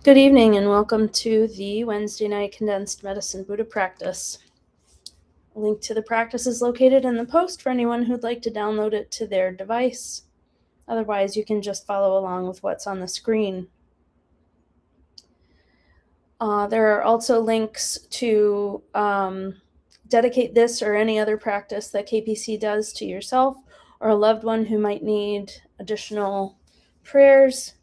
Good evening and welcome to the Wednesday night Condensed Medicine Buddha practice. A link to the practice is located in the post for anyone who'd like to download it to their device. Otherwise, you can just follow along with what's on the screen. There are also links to dedicate this or any other practice that KPC does to yourself or a loved one who might need additional prayers.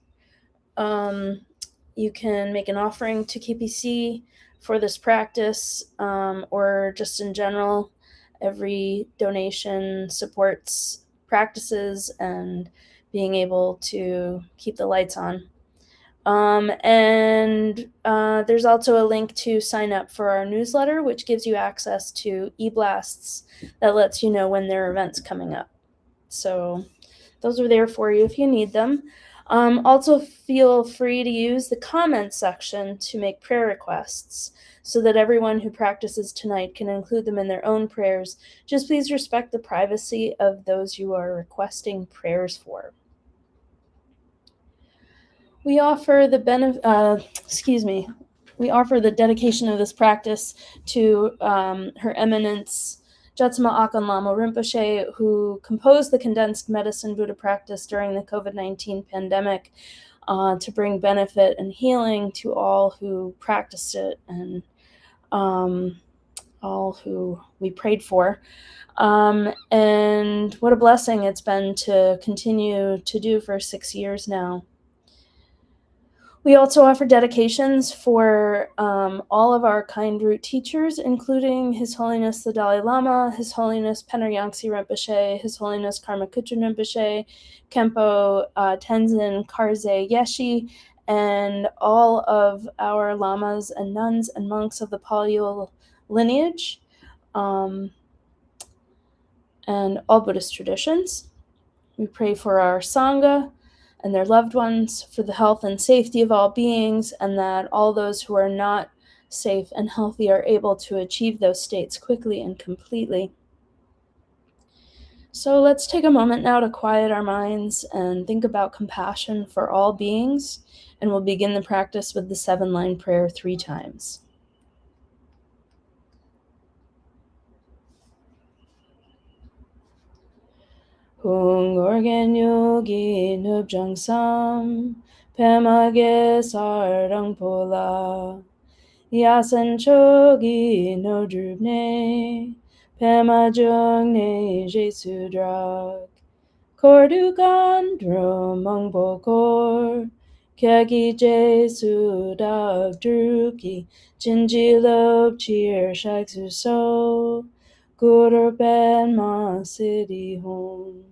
You can make an offering to KPC for this practice, or just in general. Every donation supports practices and being able to keep the lights on. There's also a link to sign up for our newsletter, which gives you access to e-blasts that lets you know when there are events coming up. So those are there for you if you need them. Also, feel free to use the comments section to make prayer requests so that everyone who practices tonight can include them in their own prayers. Just please respect the privacy of those you are requesting prayers for. We offer the dedication of this practice to Her Eminence Jetsama Akan Lama Rinpoche, who composed the Condensed Medicine Buddha practice during the COVID-19 pandemic to bring benefit and healing to all who practiced it and all who we prayed for. And what a blessing it's been to continue to do for 6 years now. We also offer dedications for all of our kind root teachers, including His Holiness the Dalai Lama, His Holiness Penar Yangtze Rinpoche, His Holiness Karma Kutrin Rinpoche, Khenpo Tenzin Karze Yeshi, and all of our lamas and nuns and monks of the Palyul lineage, and all Buddhist traditions. We pray for our Sangha and their loved ones, for the health and safety of all beings, and that all those who are not safe and healthy are able to achieve those states quickly and completely. So let's take a moment now to quiet our minds and think about compassion for all beings, and we'll begin the practice with the 7-line prayer 3 times. Hung organ yogi nubjang sam, pemage sarang pola, yasan chogi no drubne, pema jung ne jesu drag, kordukan dromang bokor, kyagi jesu dag druki, jinji lob cheer shak su so, Guru Ben Ma City Home.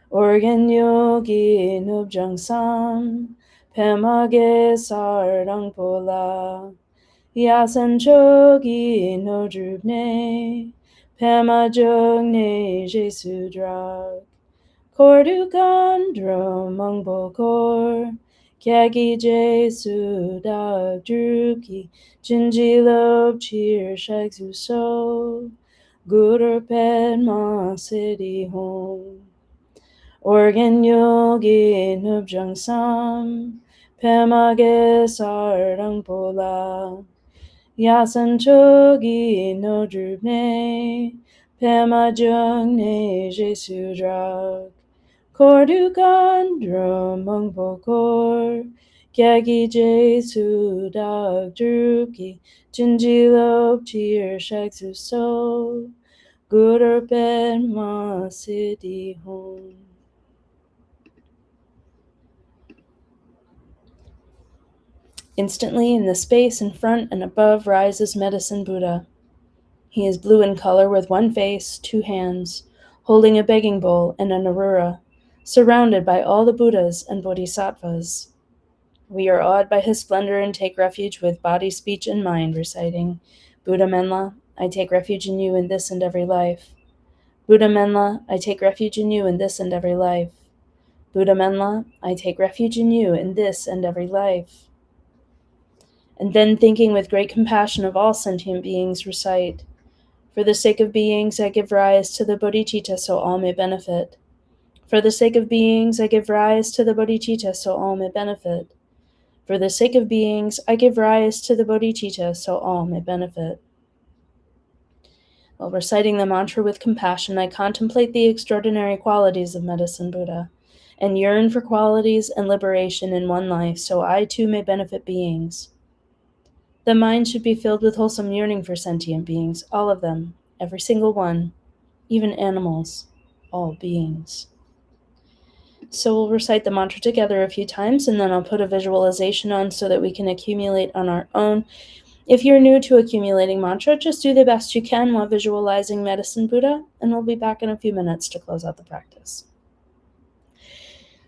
Organ Yogi Nubjang Sam, Pemage Sardang Pola, Yasan Chogi No Drubne, Pema Jogne Jesu Drag, Kordukan Dromang Bokor, Kyagi Jesu Dag Druki, Jinji Lob Cheer Shag Su So, Guru Padma City Home. Organ Yogi Nubjang Sam, Pemage Sardang Pola, Yasan Chogi No Drubne, Pema Jungne Jesu Drag, Kordukan Dromang Bokor, Kyagi Jesu Dag Druki, Jinji Lob Cheer Shag Su So, Guru Padma City Home. Instantly, in the space in front and above rises Medicine Buddha. He is blue in color with one face, 2 hands, holding a begging bowl and an arura, surrounded by all the Buddhas and Bodhisattvas. We are awed by his splendor and take refuge with body, speech, and mind, reciting, Buddha Menla, I take refuge in you in this and every life. Buddha Menla, I take refuge in you in this and every life. Buddha Menla, I take refuge in you in this and every life. And then, thinking with great compassion of all sentient beings, recite, For the sake of beings, I give rise to the bodhicitta so all may benefit. For the sake of beings, I give rise to the bodhicitta so all may benefit. For the sake of beings, I give rise to the bodhicitta so all may benefit. While reciting the mantra with compassion, I contemplate the extraordinary qualities of Medicine Buddha and yearn for qualities and liberation in one life so I too may benefit beings. The mind should be filled with wholesome yearning for sentient beings, all of them, every single one, even animals, all beings. So we'll recite the mantra together a few times, and then I'll put a visualization on so that we can accumulate on our own. If you're new to accumulating mantra, just do the best you can while visualizing Medicine Buddha, and we'll be back in a few minutes to close out the practice.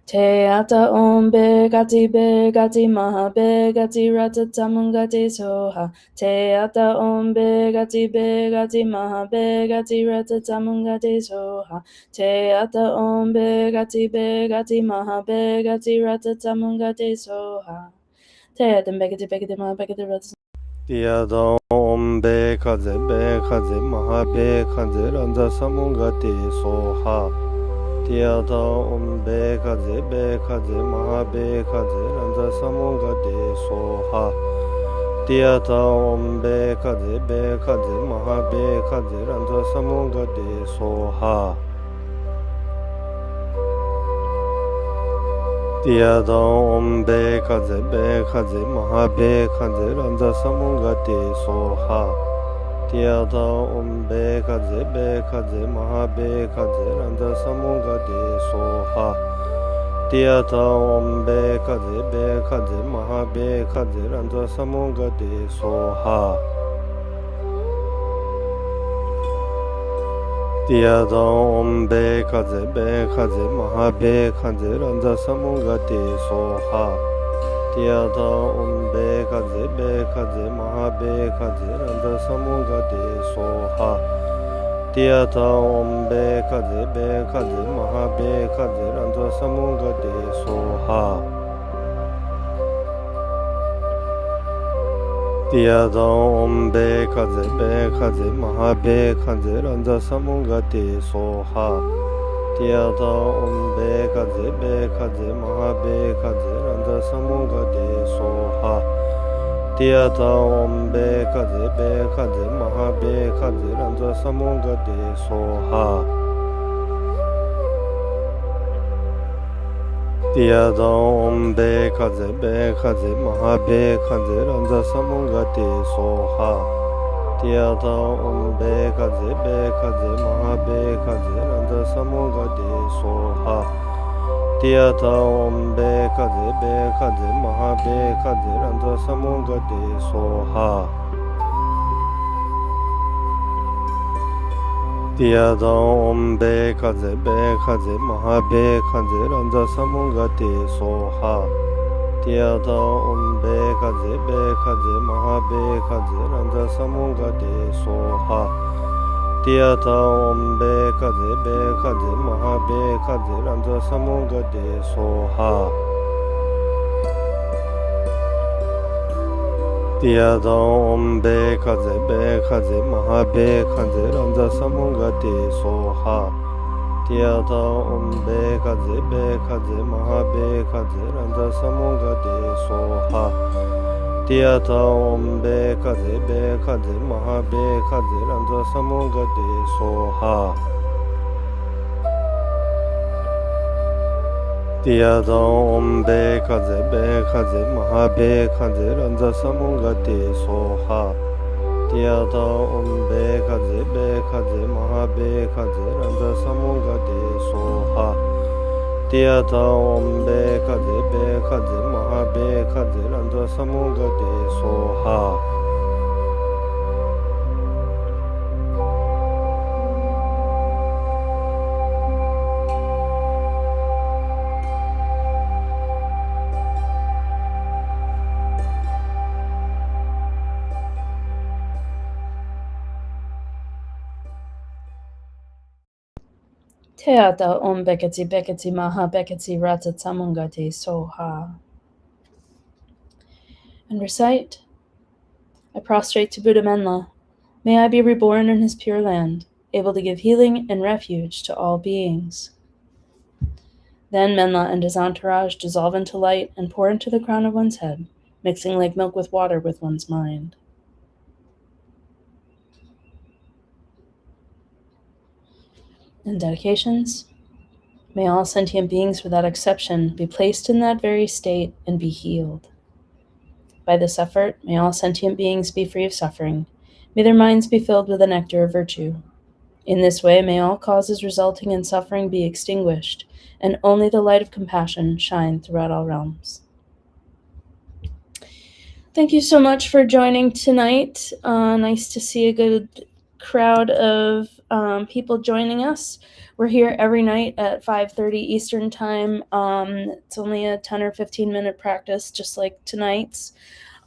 Te ata om begati maha begati ratatamungati soha. Te ata om begati maha begati ratatamungati soha. Te ata om begati maha begati ratatamungati soha. Te ata begati maha begati ratatamungati. Tiada om bekaze maha bekaze randa samungati soha. Tiada om bekaze maha bekaze randa samungati soha. Tiada om bekaze maha bekaze randa samungati soha. Tiada om bekaze maha bekaze randa samungati soha. Tiada om bekaze maha bekaze randa samungati soha. Tiada om bekaze maha bekaze randa samungati soha. Tiada om bekaze maha bekaze randa samungati soha. Tiada om bekaze maha bekaze randa samungati soha. Tiada om bekaze maha bekaze randa samungati soha. Tiada om bekaze maha bekaze randa samungati soha. Tiada om bekaze maha bekaze randa samungati soha. Tiada om bekaze maha bekaze randa samungati soha. Tiada om bekaze maha bekaze randa samungati soha. Tiada om bekaze maha bekaze randa samungati soha. Tiada om bekaze maha bekaze randa samungati soha. Tiada om bekaze maha bekaze randa samungati soha. Tiada om bekaze maha bekaze randa samungati soha. Tiada om bekaze maha bekaze randa samungati soha. Tiada om bekaze maha bekaze randa samungati soha. Tiada om bekaze maha bekaze randa samungati soha. Tiada om bekaze maha bekaze randa samungati soha. Tiada om bekaze maha bekaze randa samungati soha. Tiada om bekaze maha bekaze randa samungati soha. Tiada om bekaze maha bekaze randa samungati soha. Te ata om bekati maha bekati ratatamungati soha. And recite, I prostrate to Buddha Menla. May I be reborn in his pure land, able to give healing and refuge to all beings. Then Menla and his entourage dissolve into light and pour into the crown of one's head. mixing like milk with water with one's mind. And dedications. May all sentient beings without exception be placed in that very state and be healed. By this effort, may all sentient beings be free of suffering. May their minds be filled with the nectar of virtue. In this way, may all causes resulting in suffering be extinguished, and only the light of compassion shine throughout all realms. Thank you so much for joining tonight. Nice to see a good crowd of people joining us. We're here every night at 5:30 Eastern Time. It's only a 10 or 15-minute practice, just like tonight's.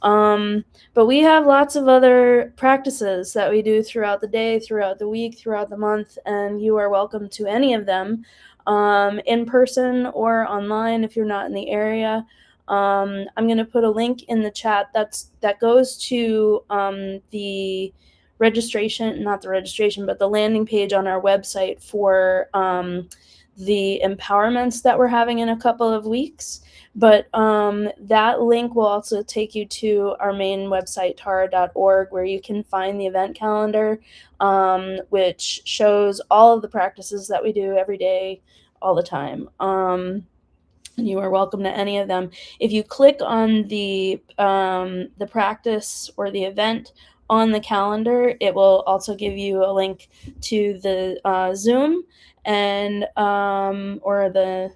But we have lots of other practices that we do throughout the day, throughout the week, throughout the month, and you are welcome to any of them in person or online if you're not in the area. I'm going to put a link in the chat that goes to the registration, not the registration, but the landing page on our website for the empowerments that we're having in a couple of weeks. But that link will also take you to our main website, tara.org, where you can find the event calendar, which shows all of the practices that we do every day, all the time. And you are welcome to any of them. If you click on the practice or the event on the calendar, it will also give you a link to the Zoom and or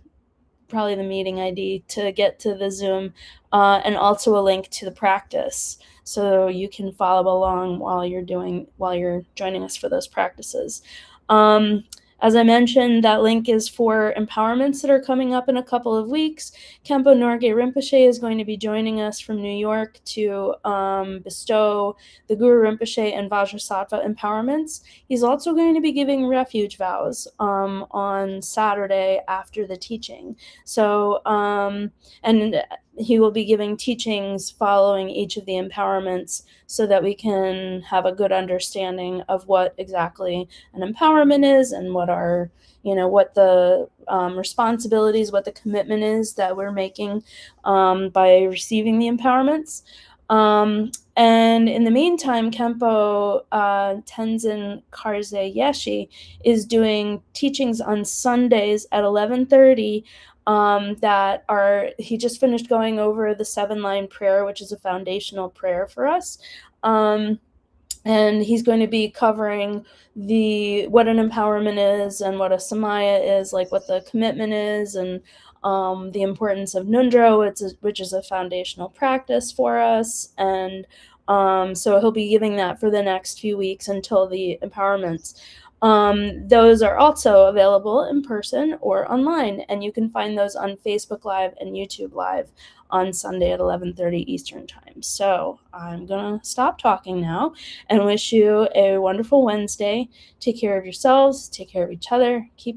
probably the meeting ID to get to the Zoom, and also a link to the practice, so you can follow along while you're joining us for those practices. As I mentioned, that link is for empowerments that are coming up in a couple of weeks. Khenpo Norgay Rinpoche is going to be joining us from New York to bestow the Guru Rinpoche and Vajrasattva empowerments. He's also going to be giving refuge vows on Saturday after the teaching. So, and he will be giving teachings following each of the empowerments so that we can have a good understanding of what exactly an empowerment is and what the responsibilities, what the commitment is that we're making by receiving the empowerments. And in the meantime, Khenpo Tenzin Karze Yeshi is doing teachings on Sundays at 11:30 he just finished going over the 7-line prayer, which is a foundational prayer for us. And he's going to be covering what an empowerment is and what a samaya is, like what the commitment is, and the importance of Nundro, which is a foundational practice for us. And so he'll be giving that for the next few weeks until the empowerments. Those are also available in person or online, and you can find those on Facebook Live and YouTube Live on Sunday at 11:30 Eastern Time. So I'm going to stop talking now and wish you a wonderful Wednesday. Take care of yourselves, take care of each other, keep